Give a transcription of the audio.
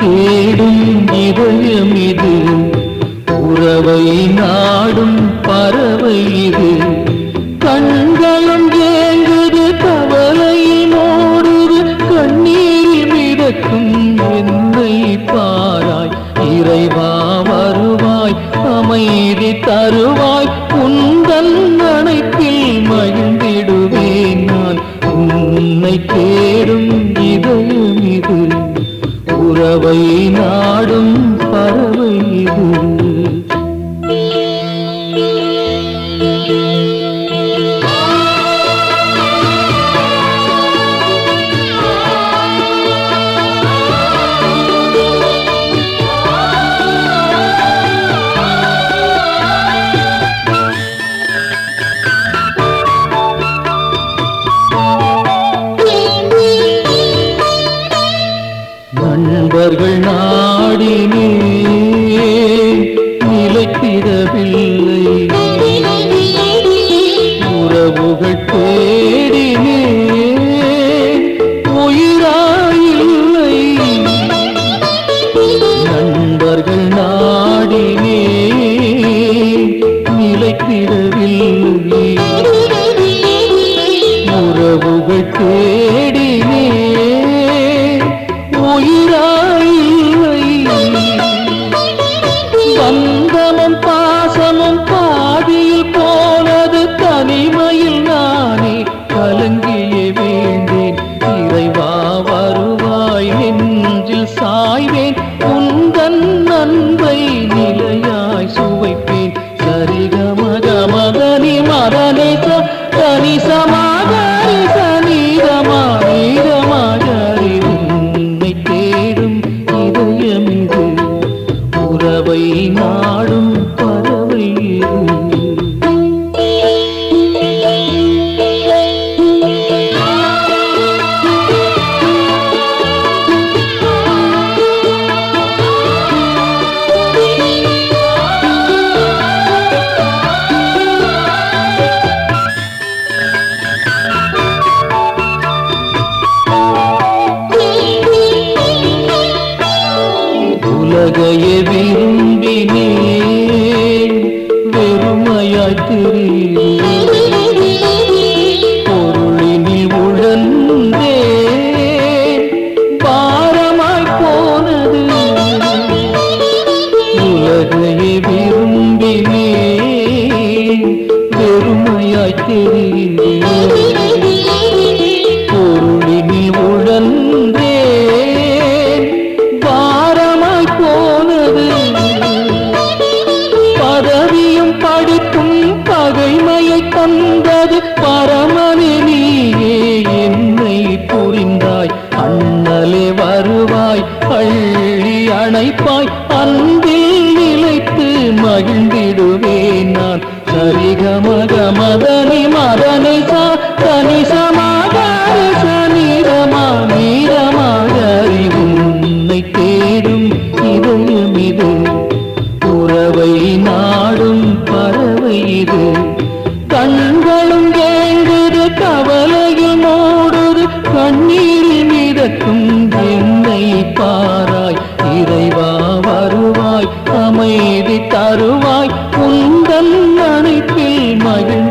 தேடும் இதயம் இது, உறவை நாடும் பறவை இது. கண்களும் ஏங்குது, கவலையில் ஓடுது, கண்ணீரில் மிதக்கும் என்னை பாராய். இறைவா வருவாய், அமைதி தருவாய், உந்தன் அணைப்பில் மகிழ்ந்திடுவேன் நான். உன்னை தேடும் இதயம் இது, உறவை நாடும் பறவை இது. நண்பர்கள் நாடினே நிலைத்திடவில்லை, உறவுகள் தேடினே உயிராயில்லை. நண்பர்கள் நாடினே நிலைத்திடவில்லை, உறவுகள் தேடினே உயிராயில்லை. பந்தமும் பாசமும் பாதியில் போனது, தனிமையில் நானே கலங்கியே வேண்டேன். இறைவா வருவாய், நெஞ்சில் சாய்வேன், உந்தன் அன்பை நிலையாய் சுவைப்பேன். சரிகமகமதனி மதனிச தனிசமாக சனிதமா நீதமாகரி. உன்னை தேடும் இதயம் இது, உறவை நாடும் பறவை இது. உலகையே விரும்பினேன், வெறுமையாய் தெரியும் பொருளினில் உழந்தேன், பாரமாய் போனது. உலகையே விரும்பினேன், வெறுமையாய் தெரியும் பொருளினில் உழந்தேன், பாரமாய் போனது. பதவியும் படிப்பும் பகைமையை தந்தது, பரமனே நீயே என்னை புரிந்தாய். அண்ணலே வருவாய், அள்ளி அணைப்பாய், அன்பில் நிலைத்து மகிழ்ந்திடுவேன் நான். சரிகமகமதனி மதனிசா தனிசமாக சனிதமா நீரமாகரி. உன்னை தேடும் இதயம் இது, உறவை நாடும் பறவை இது. கண்களும் ஏங்குது, கவலையில் மூடுது, கண்ணீரில் மிதக்கும் என்னை பாராய். இறைவா வருவாய், அமைதி தருவாய், உந்தன் அணைப்பில் மகிழ்